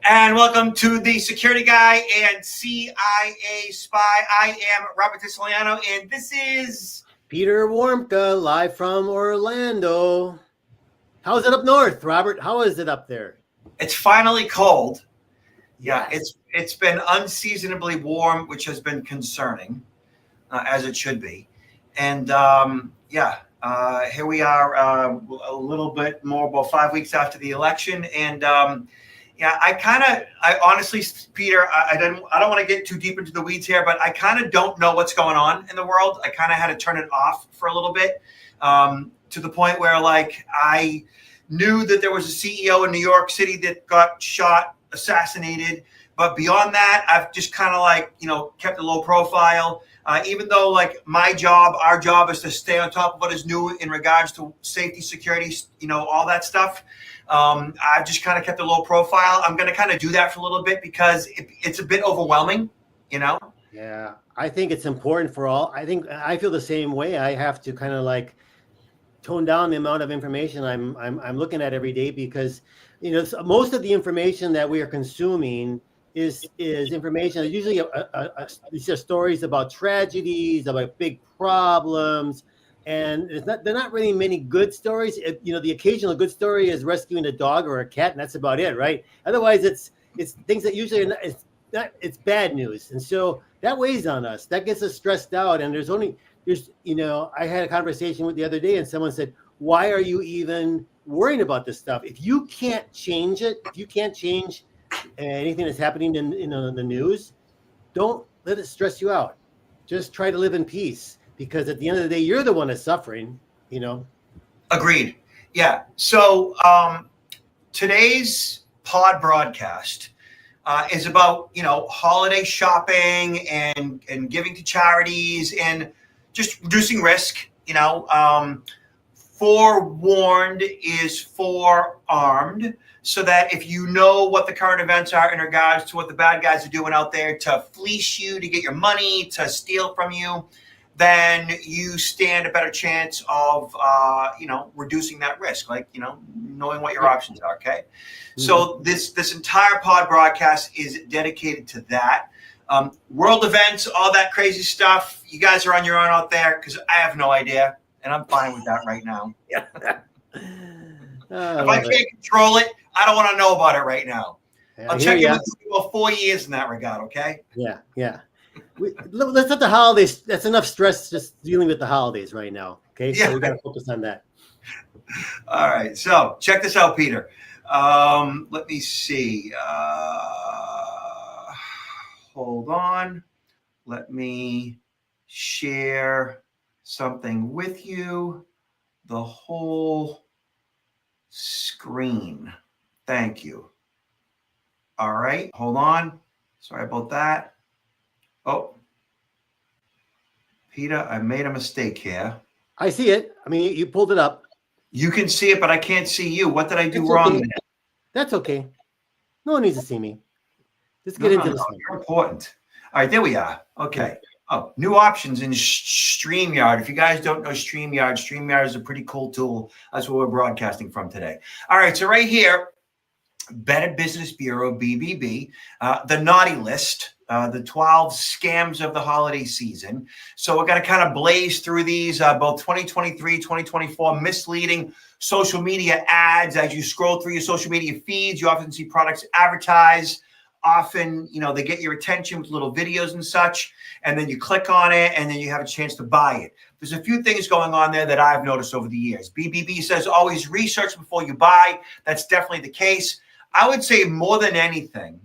And welcome to the Security Guy and CIA Spy. I am Robert Tisiliano, and this is Peter Warmka, live from Orlando. How's it up north, Robert? How is it up there? It's finally cold. Yes. Yeah, it's been unseasonably warm, which has been concerning, as it should be. And here we are, a little bit more, about 5 weeks after the election, and I honestly, Peter, I don't want to get too deep into the weeds here, but I kind of don't know what's going on in the world. I kind of had to turn it off for a little bit, to the point where, like, I knew that there was a CEO in New York City that got shot, assassinated. But beyond that, I've just kind of kept a low profile, even though like our job is to stay on top of what is new in regards to safety, security, all that stuff. I've just kind of kept a low profile. I'm going to kind of do that for a little bit because it's a bit overwhelming, Yeah, I think it's important for all. I feel the same way. I have to kind of like tone down the amount of information I'm looking at every day because, most of the information that we are consuming is information. Usually, these are stories about tragedies, about big problems. And they're not really many good stories. The occasional good story is rescuing a dog or a cat, and that's about it, right? Otherwise, it's things that usually are it's bad news, and so that weighs on us. That gets us stressed out. And I had a conversation with the other day, and someone said, "Why are you even worrying about this stuff? If you can't change it, if you can't change anything that's happening in the news, don't let it stress you out. Just try to live in peace." Because at the end of the day, you're the one that's suffering, Agreed. Yeah. So today's PodBroadcast is about, holiday shopping and giving to charities and just reducing risk. Forewarned is forearmed, so that if you know what the current events are in regards to what the bad guys are doing out there to fleece you, to get your money, to steal from you, then you stand a better chance of, reducing that risk, knowing what your options are, okay? Mm-hmm. So this entire pod broadcast is dedicated to that. World events, all that crazy stuff, you guys are on your own out there because I have no idea, and I'm fine with that right now. Yeah. If I can't control it, I don't want to know about it right now. I'll check in with you about 4 years in that regard, okay? Yeah. Let's let the holidays. That's enough stress just dealing with the holidays right now. Okay, so we got to focus on that. All right, so check this out, Peter. Let me see. Hold on. Let me share something with you. The whole screen. Thank you. All right, hold on. Sorry about that. Oh, Peter, I made a mistake here. I see it. I mean, you pulled it up. You can see it, but I can't see you. What did I do wrong? Okay. That's okay. No one needs to see me. Let's get into this one. You're important. All right, there we are. Okay. Oh, new options in StreamYard. If you guys don't know StreamYard is a pretty cool tool. That's what we're broadcasting from today. All right, so right here, Better Business Bureau, BBB, the naughty list, the 12 scams of the holiday season. So we're going to kind of blaze through these, both 2023, 2024, misleading social media ads. As you scroll through your social media feeds, you often see products advertised. Often, they get your attention with little videos and such, and then you click on it, and then you have a chance to buy it. There's a few things going on there that I've noticed over the years. BBB says always research before you buy. That's definitely the case. I would say more than anything,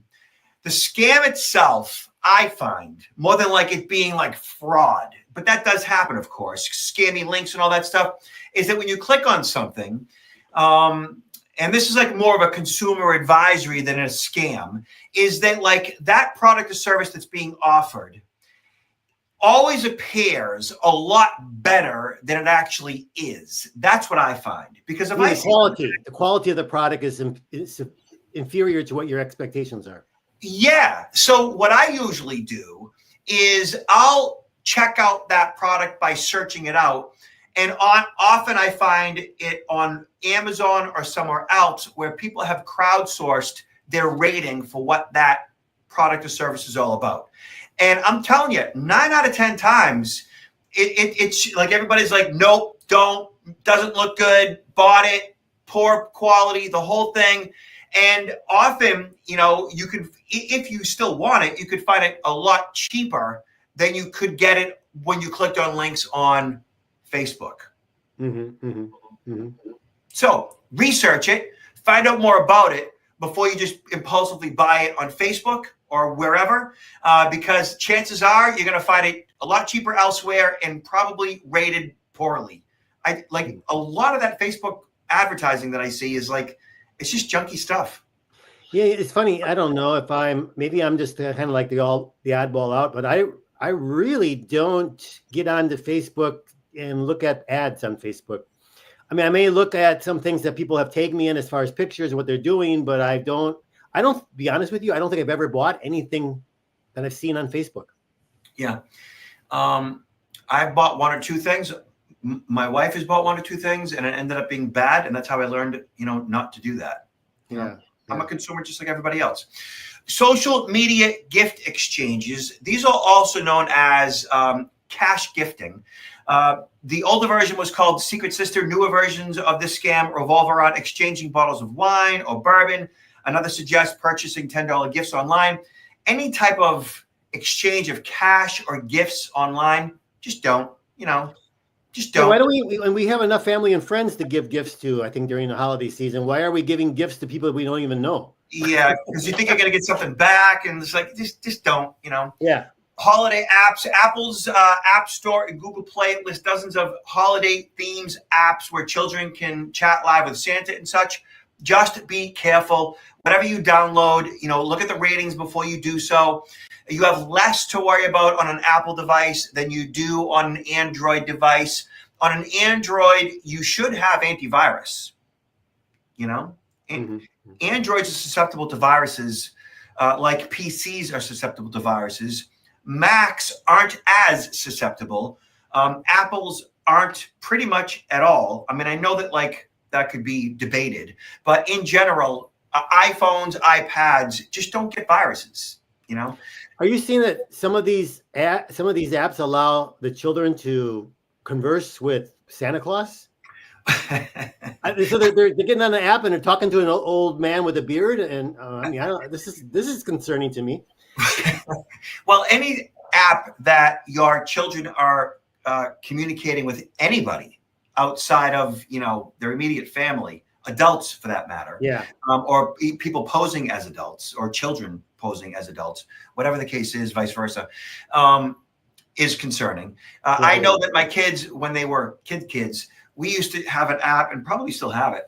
the scam itself, I find, more than like it being like fraud, but that does happen, of course, scammy links and all that stuff, is that when you click on something, and this is like more of a consumer advisory than a scam, is that like that product or service that's being offered always appears a lot better than it actually is. That's what I find. Because if the quality of the product is inferior to what your expectations are. Yeah. So what I usually do is I'll check out that product by searching it out. And often I find it on Amazon or somewhere else where people have crowdsourced their rating for what that product or service is all about. And I'm telling you, 9 out of 10 times, it's like everybody's like, nope, don't, doesn't look good, bought it, poor quality, the whole thing. And often, you could, if you still want it, you could find it a lot cheaper than you could get it when you clicked on links on Facebook. Mm-hmm, mm-hmm, mm-hmm. So research it, find out more about it before you just impulsively buy it on Facebook or wherever, because chances are you're going to find it a lot cheaper elsewhere and probably rated poorly. I like a lot of that Facebook advertising that I see is like, it's just junky stuff. Yeah, it's funny. I don't know if maybe I'm just kind of like the oddball out, but I really don't get onto Facebook and look at ads on Facebook. I mean, I may look at some things that people have tagged me in as far as pictures and what they're doing, but I don't, be honest with you, I don't think I've ever bought anything that I've seen on Facebook. Yeah. I've bought 1 or 2 things. My wife has bought 1 or 2 things and it ended up being bad. And that's how I learned, not to do that. Yeah. I'm a consumer just like everybody else. Social media gift exchanges. These are also known as cash gifting. The older version was called Secret Sister. Newer versions of this scam revolve around exchanging bottles of wine or bourbon. Another suggests purchasing $10 gifts online. Any type of exchange of cash or gifts online, just don't, just don't. So why don't when we have enough family and friends to give gifts to, I think during the holiday season, why are we giving gifts to people that we don't even know? Yeah, because you think you're going to get something back and it's like, just don't, Yeah. Holiday apps. Apple's App Store and Google Play list dozens of holiday themes apps where children can chat live with Santa and such. Just be careful. Whatever you download, look at the ratings before you do so. You have less to worry about on an Apple device than you do on an Android device. On an Android, you should have antivirus. Mm-hmm. Androids are susceptible to viruses like PCs are susceptible to viruses. Macs aren't as susceptible. Apples aren't pretty much at all. I mean, I know that that could be debated, but in general, iPhones, iPads just don't get viruses. Are you seeing that some of these apps allow the children to converse with Santa Claus? So they're getting on the app and they're talking to an old man with a beard, and this is concerning to me. Well, any app that your children are communicating with anybody outside of their immediate family, adults for that matter, or people posing as adults or children posing as adults, whatever the case is, vice versa, is concerning. I know that my kids, when they were kids, we used to have an app, and probably still have it,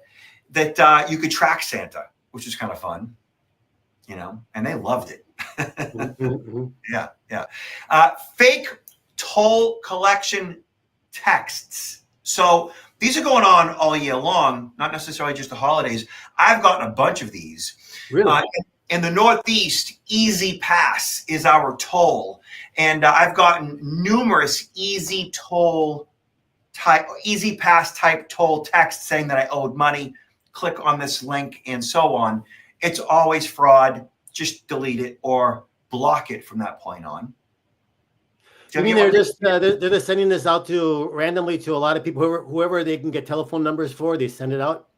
that you could track Santa, which is kind of fun, and they loved it. Mm-hmm. Yeah. Fake toll collection texts. So these are going on all year long, not necessarily just the holidays. I've gotten a bunch of these. Really? In the Northeast, Easy Pass is our toll. And I've gotten numerous Easy Pass type toll texts saying that I owed money. Click on this link and so on. It's always fraud. Just delete it or block it from that point on. You mean they're just sending this out randomly to a lot of people, whoever they can get telephone numbers for, they send it out?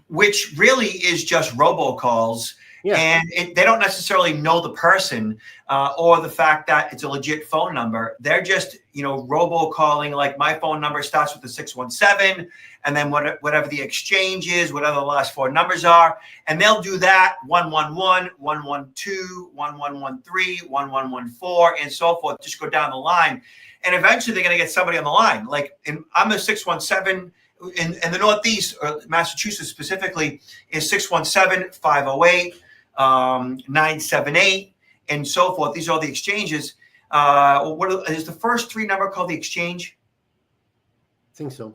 Which really is just robocalls. Yeah. And they don't necessarily know the person or the fact that it's a legit phone number. They're just, robocalling. Like my phone number starts with the 617, and then whatever the exchange is, whatever the last 4 numbers are, and they'll do that 111, 112, 1113, 1114, and so forth. Just go down the line, and eventually they're going to get somebody on the line. Like I'm a 617. In the Northeast, or Massachusetts specifically, is 617-508, 978, and so forth. These are the exchanges. What is the first 3 number called the exchange? I think so.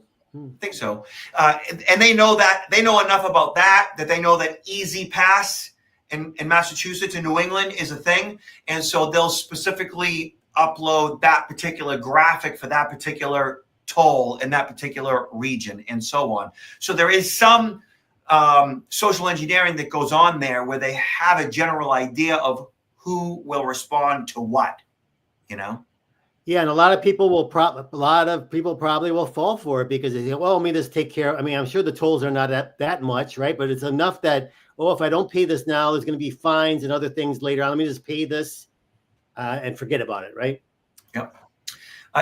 Think so. And they know enough about that they know that Easy Pass in Massachusetts and New England is a thing. And so they'll specifically upload that particular graphic for that particular toll in that particular region and so on. So there is some social engineering that goes on there where they have a general idea of who will respond to what, you know? Yeah, and a lot of people probably will fall for it because they say, well, let me just take care. I mean, I'm sure the tolls are not that much, right? But it's enough that, oh, if I don't pay this now, there's going to be fines and other things later on. Let me just pay this and forget about it, right? Yep.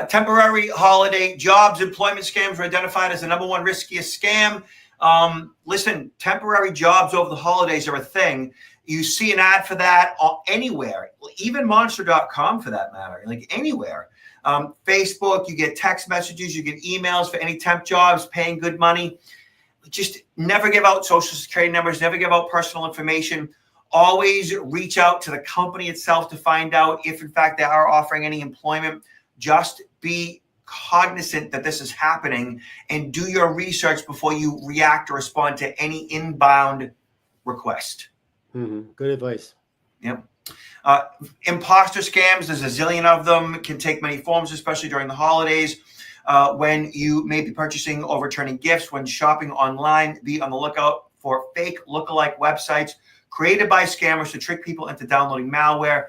Temporary holiday jobs, employment scams were identified as the number one riskiest scam. Listen, temporary jobs over the holidays are a thing. You see an ad for that anywhere, even monster.com for that matter, like anywhere. Facebook, you get text messages, you get emails for any temp jobs, paying good money. Just never give out social security numbers, never give out personal information. Always reach out to the company itself to find out if, in fact, they are offering any employment. Just be cognizant that this is happening and do your research before you react or respond to any inbound request. Mm-hmm. Good advice. Yep. Imposter scams, there's a zillion of them, can take many forms, especially during the holidays. When you may be purchasing or returning gifts, when shopping online, be on the lookout for fake lookalike websites created by scammers to trick people into downloading malware,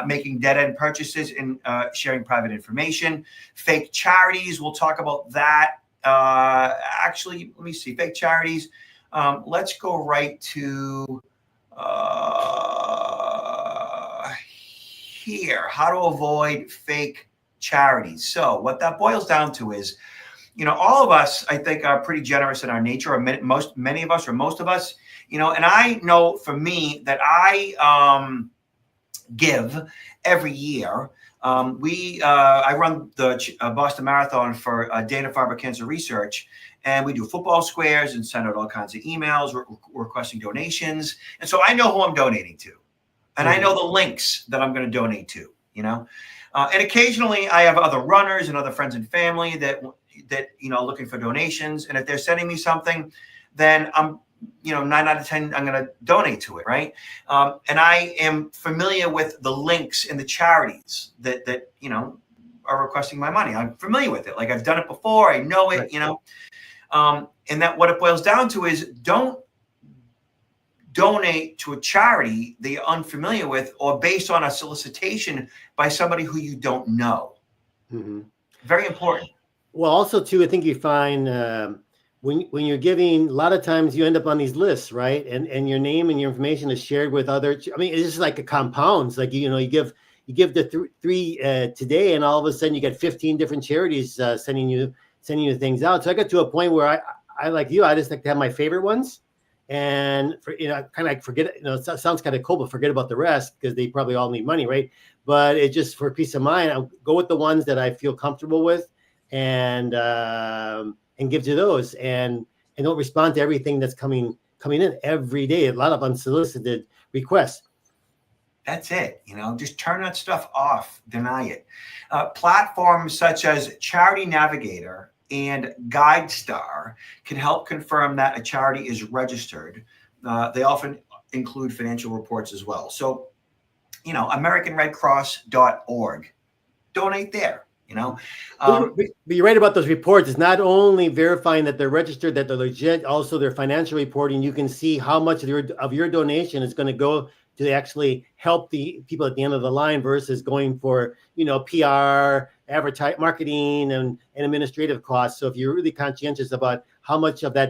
making dead-end purchases, and sharing private information. Fake charities, we'll talk about that. Actually, let me see, fake charities. Let's go right to here, how to avoid fake charities. So what that boils down to is, all of us, I think, are pretty generous in our nature, or many of us, or most of us, and I know for me that I give every year. I run the Boston Marathon for Dana-Farber Cancer Research, and we do football squares and send out all kinds of emails requesting donations. And so I know who I'm donating to, and I know the links that I'm going to donate to, and occasionally I have other runners and other friends and family that looking for donations. And if they're sending me something, then I'm 9 out of 10, I'm going to donate to it. Right. And I am familiar with the links in the charities that are requesting my money. I'm familiar with it. Like I've done it before. I know it, and that what it boils down to is don't donate to a charity that you're unfamiliar with or based on a solicitation by somebody who you don't know. Mm-hmm. Very important. Well, also too, I think you find when you're giving, a lot of times you end up on these lists, right? And your name and your information is shared with other. I mean, it's just like a compounds. Like you give the three today, and all of a sudden you get 15 different charities sending you things out. So I got to a point where I like you, I just like to have my favorite ones, and kind of like forget it. It sounds kind of cool, but forget about the rest because they probably all need money, right? But it's just for peace of mind. I'll go with the ones that I feel comfortable with, and give to those, and don't respond to everything that's coming in every day. A lot of unsolicited requests. That's it. Just turn that stuff off, deny it. Platforms such as Charity Navigator and GuideStar can help confirm that a charity is registered. They often include financial reports as well. So, AmericanRedCross.org, donate there. But you're right about those reports. It's not only verifying that they're registered, that they're legit, also their financial reporting. You can see how much of your donation is going to go to actually help the people at the end of the line versus going for, PR, marketing, and administrative costs. So if you're really conscientious about how much of that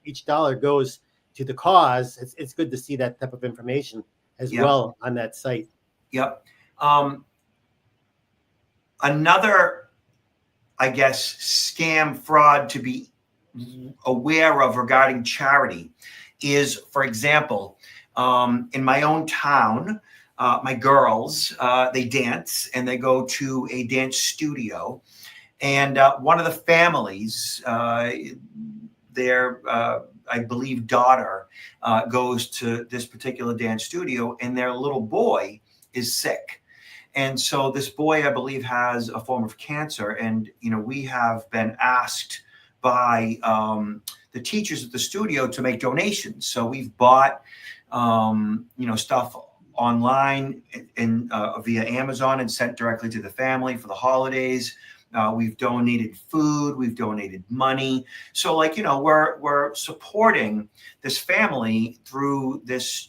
each dollar goes to the cause, it's good to see that type of information as well on that site. Yep. Another, I guess, scam fraud to be aware of regarding charity is, for example, in my own town, my girls, they dance and they go to a dance studio. And one of the families, their, I believe, daughter goes to this particular dance studio, and their little boy is sick. And so this boy, I believe, has a form of cancer. And, we have been asked by the teachers at the studio to make donations. So we've bought, stuff online and via Amazon and sent directly to the family for the holidays. We've donated food. We've donated money. So, like, we're supporting this family through this,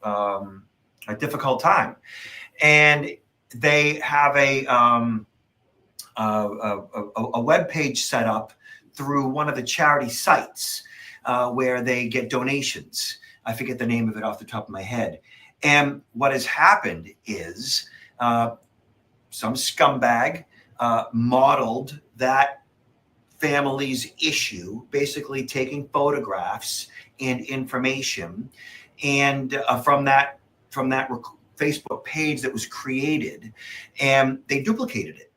a difficult time. And they have a web page set up through one of the charity sites where they get donations. I forget the name of it off the top of my head. And what has happened is some scumbag modeled that family's issue, basically taking photographs and information, and from that Facebook page that was created, and they duplicated it.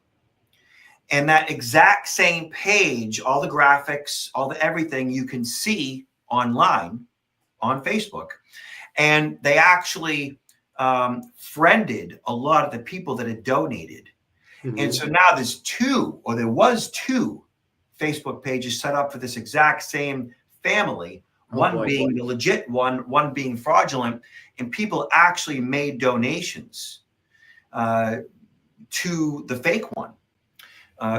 And that exact same page, all the graphics, all the everything you can see online on Facebook. And they actually friended a lot of the people that had donated. Mm-hmm. And so now there was two Facebook pages set up for this exact same family, one being the legit one being fraudulent, and people actually made donations to the fake one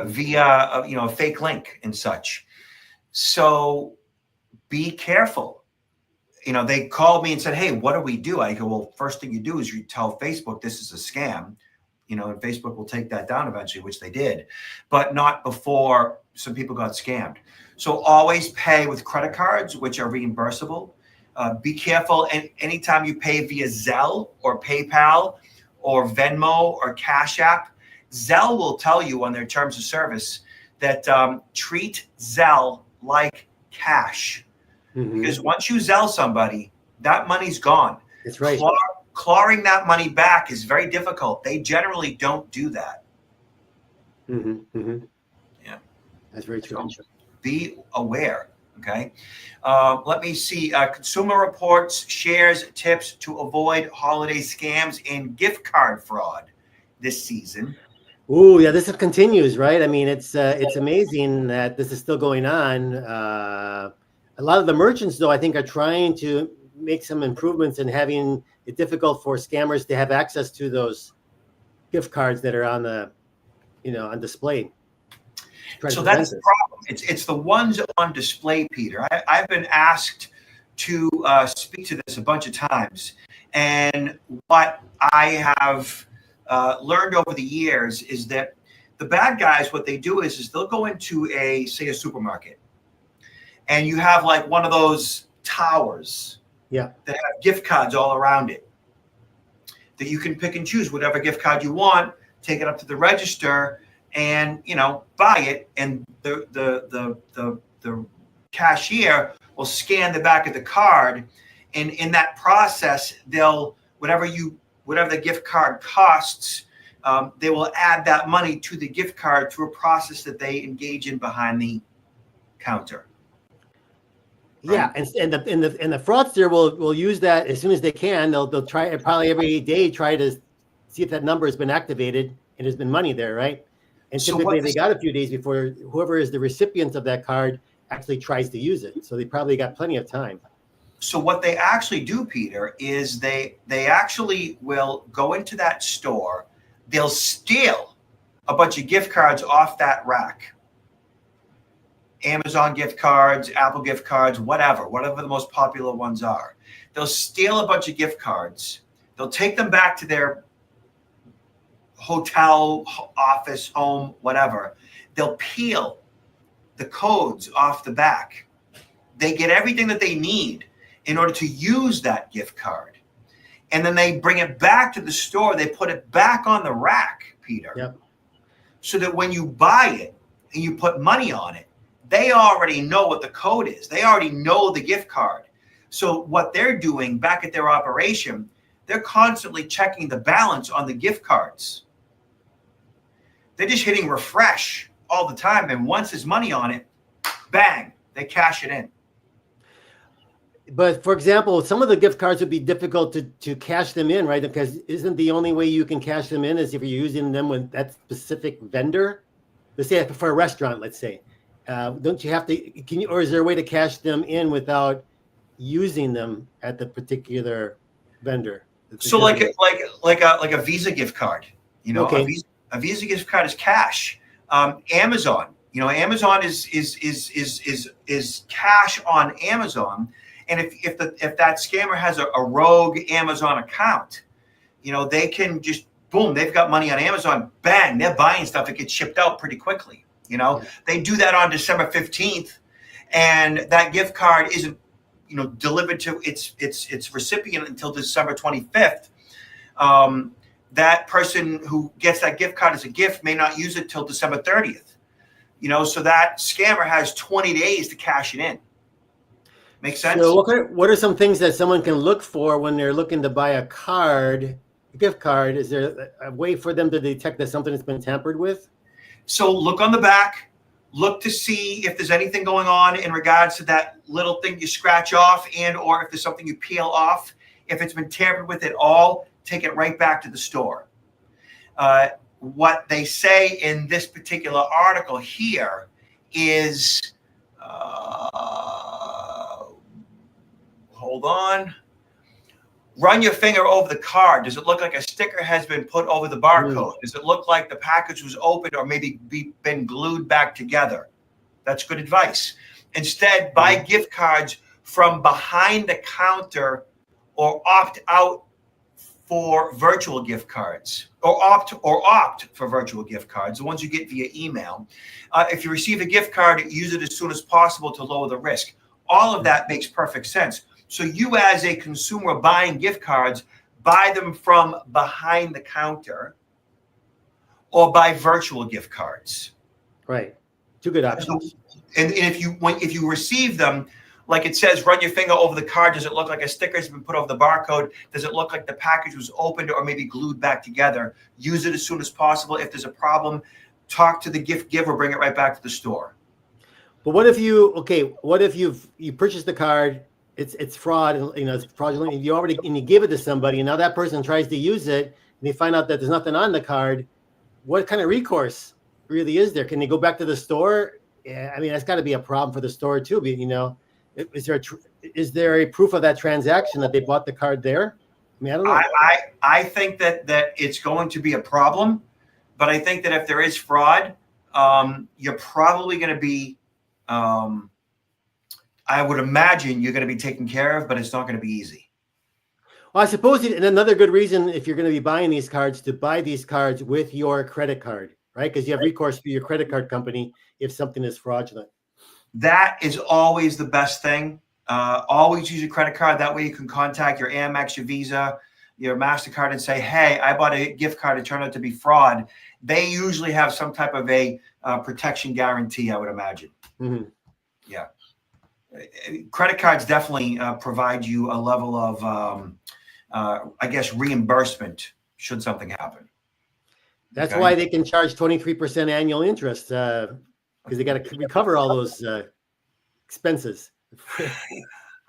via a fake link and such. So be careful. They called me and said, "Hey, what do we do?" I go, "Well, first thing you do is you tell Facebook this is a scam, and Facebook will take that down eventually," which they did, but not before some people got scammed. So always pay with credit cards, which are reimbursable. Be careful. And anytime you pay via Zelle or PayPal or Venmo or Cash App, Zelle will tell you on their terms of service that treat Zelle like cash. Mm-hmm. Because once you Zelle somebody, that money's gone. That's right. Clawing that money back is very difficult. They generally don't do that. Mm-hmm. Mm-hmm. Yeah. That's very true. So be aware. Okay. Let me see. Consumer Reports shares tips to avoid holiday scams and gift card fraud this season. Oh, yeah, this continues, right? I mean, it's amazing that this is still going on. A lot of the merchants, though, I think are trying to make some improvements in having it difficult for scammers to have access to those gift cards that are on on display. So that's the problem. It's the ones on display, Peter. I've been asked to speak to this a bunch of times, and what I have learned over the years is that the bad guys, what they do is they'll go into a supermarket, and you have like one of those towers that have gift cards all around it that you can pick and choose whatever gift card you want, take it up to the register, and buy it, and the cashier will scan the back of the card, and in that process they'll whatever the gift card costs, they will add that money to the gift card through a process that they engage in behind the counter. Yeah, and the fraudster will use that as soon as they can. They'll try probably every day try to see if that number has been activated and there's been money there, right? And typically they got a few days before whoever is the recipient of that card actually tries to use it. So they probably got plenty of time. So what they actually do, Peter, is they actually will go into that store. They'll steal a bunch of gift cards off that rack. Amazon gift cards, Apple gift cards, whatever the most popular ones are. They'll steal a bunch of gift cards. They'll take them back to their hotel, office, home, whatever. They'll peel the codes off the back. They get everything that they need in order to use that gift card. And then they bring it back to the store. They put it back on the rack, Peter. Yep. So that when you buy it and you put money on it, they already know what the code is. They already know the gift card. So what they're doing back at their operation, they're constantly checking the balance on the gift cards. They're just hitting refresh all the time. And once there's money on it, bang, they cash it in. But for example, some of the gift cards would be difficult to cash them in, right? Because isn't the only way you can cash them in is if you're using them with that specific vendor? Let's say for a restaurant, let's say. Don't you have to, or is there a way to cash them in without using them at the particular vendor? So like a Visa gift card, okay. A Visa gift card is cash, Amazon. Amazon is cash on Amazon, and if that scammer has a rogue Amazon account, they can just boom, they've got money on Amazon, bang, they're buying stuff that gets shipped out pretty quickly. They do that on December 15th, and that gift card isn't delivered to its recipient until December 25th. That person who gets that gift card as a gift may not use it till December 30th. So that scammer has 20 days to cash it in. Make sense? So what are some things that someone can look for when they're looking to buy a gift card? Is there a way for them to detect that something has been tampered with? So look on the back, look to see if there's anything going on in regards to that little thing you scratch off, and or if there's something you peel off. If it's been tampered with at all, take it right back to the store. What they say in this particular article here is, hold on. Run your finger over the card. Does it look like a sticker has been put over the barcode? Does it look like the package was opened or maybe been glued back together? That's good advice. Instead, buy gift cards from behind the counter or opt out for virtual gift cards, or opt for virtual gift cards, the ones you get via email. If you receive a gift card, use it as soon as possible to lower the risk. All of that makes perfect sense. So you as a consumer buying gift cards, buy them from behind the counter or buy virtual gift cards. Right. Two good options. And if you receive them, like it says, run your finger over the card. Does it look like a sticker has been put over the barcode? Does it look like the package was opened or maybe glued back together? Use it as soon as possible. If there's a problem, talk to the gift giver, bring it right back to the store. But what if you purchased the card, it's fraud, it's fraudulent, and you give it to somebody, and now that person tries to use it, and they find out that there's nothing on the card. What kind of recourse really is there? Can they go back to the store? Yeah, I mean, that's got to be a problem for the store too. But is there a proof of that transaction that they bought the card there? I mean, I don't know. I think that it's going to be a problem, but I think that if there is fraud, you're probably going to be, I would imagine you're going to be taken care of, but it's not going to be easy. Well, I suppose, and another good reason if you're going to be buying these cards, to buy these cards with your credit card, right? Because you have recourse to your credit card company if something is fraudulent. That is always the best thing. Always use your credit card. That way you can contact your Amex, your Visa, your MasterCard and say, hey, I bought a gift card. It turned out to be fraud. They usually have some type of a protection guarantee, I would imagine. Mm-hmm. Yeah. Credit cards definitely provide you a level of, I guess, reimbursement should something happen. That's why they can charge 23% annual interest, because they got to recover all those expenses.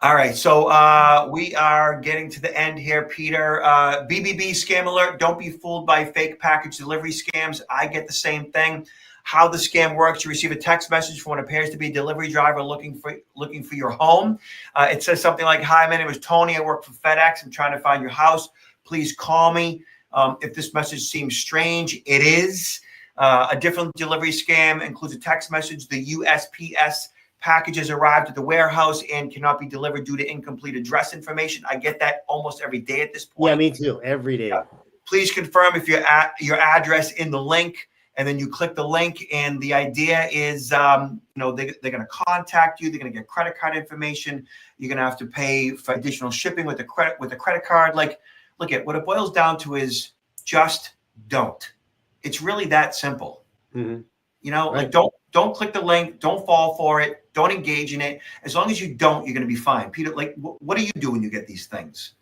All right, so we are getting to the end here, Peter. BBB scam alert. Don't be fooled by fake package delivery scams. I get the same thing. How the scam works: you receive a text message from what appears to be a delivery driver looking for your home. It says something like, "Hi, my name is Tony. I work for FedEx. I'm trying to find your house. Please call me." If this message seems strange, it is. A different delivery scam includes a text message. The USPS package has arrived at the warehouse and cannot be delivered due to incomplete address information. I get that almost every day at this point. Yeah, me too. Every day. Please confirm if your address in the link, and then you click the link. And the idea is, they're going to contact you. They're going to get credit card information. You're going to have to pay for additional shipping with the credit card. Like, look at what it boils down to is just don't. It's really that simple. Mm-hmm. Right. Like don't click the link. Don't fall for it. Don't engage in it. As long as you don't, you're going to be fine. Peter, like, what do you do when you get these things?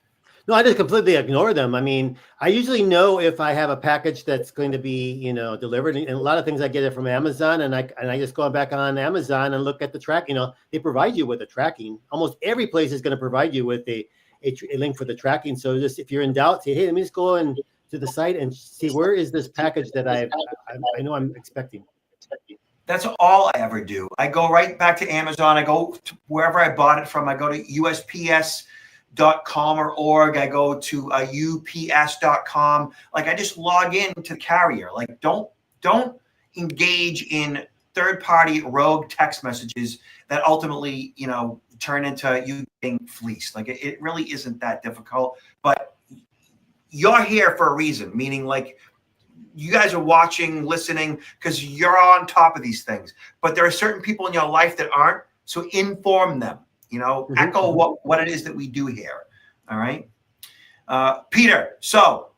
No, I just completely ignore them. I mean, I usually know if I have a package that's going to be, delivered. And a lot of things I get it from Amazon, and I just go back on Amazon and look at the track. They provide you with a tracking. Almost every place is going to provide you with a link for the tracking. So just if you're in doubt, say, hey, let me just go to the site and see where is this package that I know I'm expecting. That's all I ever do. I go right back to Amazon. I go to wherever I bought it from. I go to USPS.com or org. I go to UPS.com. Like, I just log in to carrier. Like, don't engage in third-party rogue text messages that ultimately, turn into you getting fleeced. Like it really isn't that difficult, but you're here for a reason, meaning like you guys are watching, listening, because you're on top of these things. But there are certain people in your life that aren't, so inform them, echo what it is that we do here. All right. Peter, so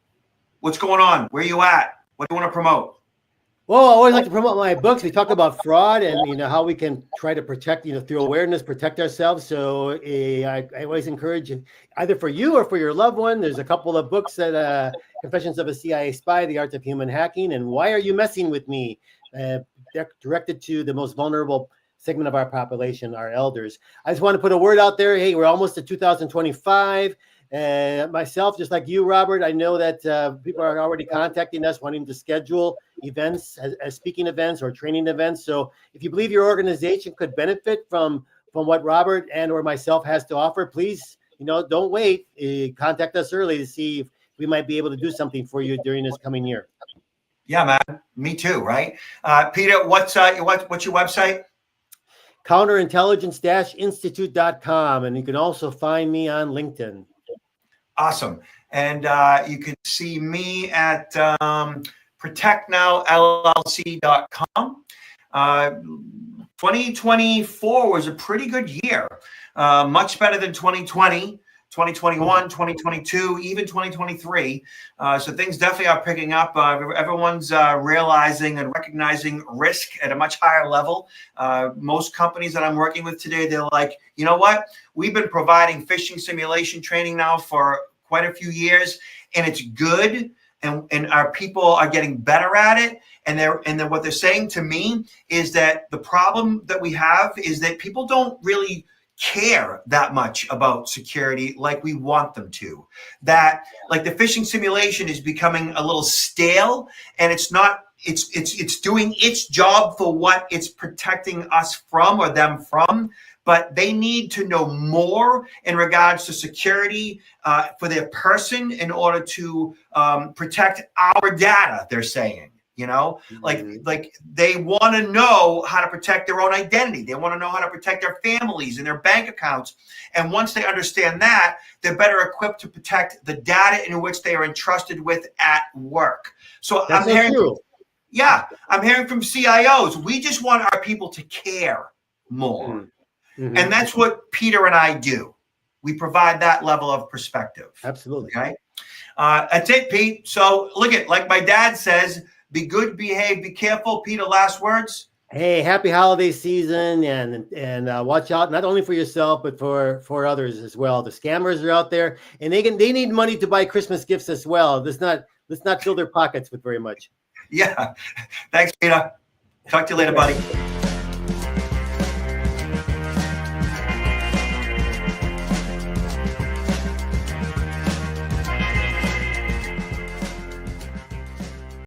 what's going on? Where you at? What do you want to promote? Well, I always like to promote my books. We talk about fraud and how we can try to protect, through awareness, protect ourselves. So I always encourage either for you or for your loved one. There's a couple of books that Confessions of a CIA Spy, The Art of Human Hacking, and Why Are You Messing with Me? Directed to the most vulnerable segment of our population, our elders. I just want to put a word out there. Hey, we're almost to 2025. Myself, just like you, Robert, I know that people are already contacting us wanting to schedule events as speaking events or training events. So if you believe your organization could benefit from what Robert and or myself has to offer, please, don't wait. Contact us early to see if we might be able to do something for you during this coming year. Yeah, man. Me too, right? Peter, what's your website? Counterintelligence-institute.com. And you can also find me on LinkedIn. Awesome. And you can see me at protectnowllc.com. 2024 was a pretty good year, much better than 2020, 2021, 2022, even 2023. So things definitely are picking up. Everyone's realizing and recognizing risk at a much higher level. Most companies that I'm working with today, they're like, you know what? We've been providing phishing simulation training now for quite a few years, and it's good. And our people are getting better at it. And then what they're saying to me is that the problem that we have is that people don't really care that much about security like we want them to. That like the phishing simulation is becoming a little stale, and it's not. It's doing its job for what it's protecting us from or them from. But they need to know more in regards to security for their person in order to protect our data, they're saying, like they want to know how to protect their own identity. They want to know how to protect their families and their bank accounts. And once they understand that, they're better equipped to protect the data in which they are entrusted with at work. So I'm hearing from CIOs. We just want our people to care more. Mm-hmm. And that's what Peter and I do. We provide that level of perspective. Absolutely. Okay. That's it, Pete. So look at, like my dad says, be good, behave, be careful. Peter, last words. Hey, happy holiday season, and watch out not only for yourself but for others as well. The scammers are out there, and they need money to buy Christmas gifts as well. Let's not fill their pockets with very much. Yeah. Thanks, Peter. Talk to you later, buddy.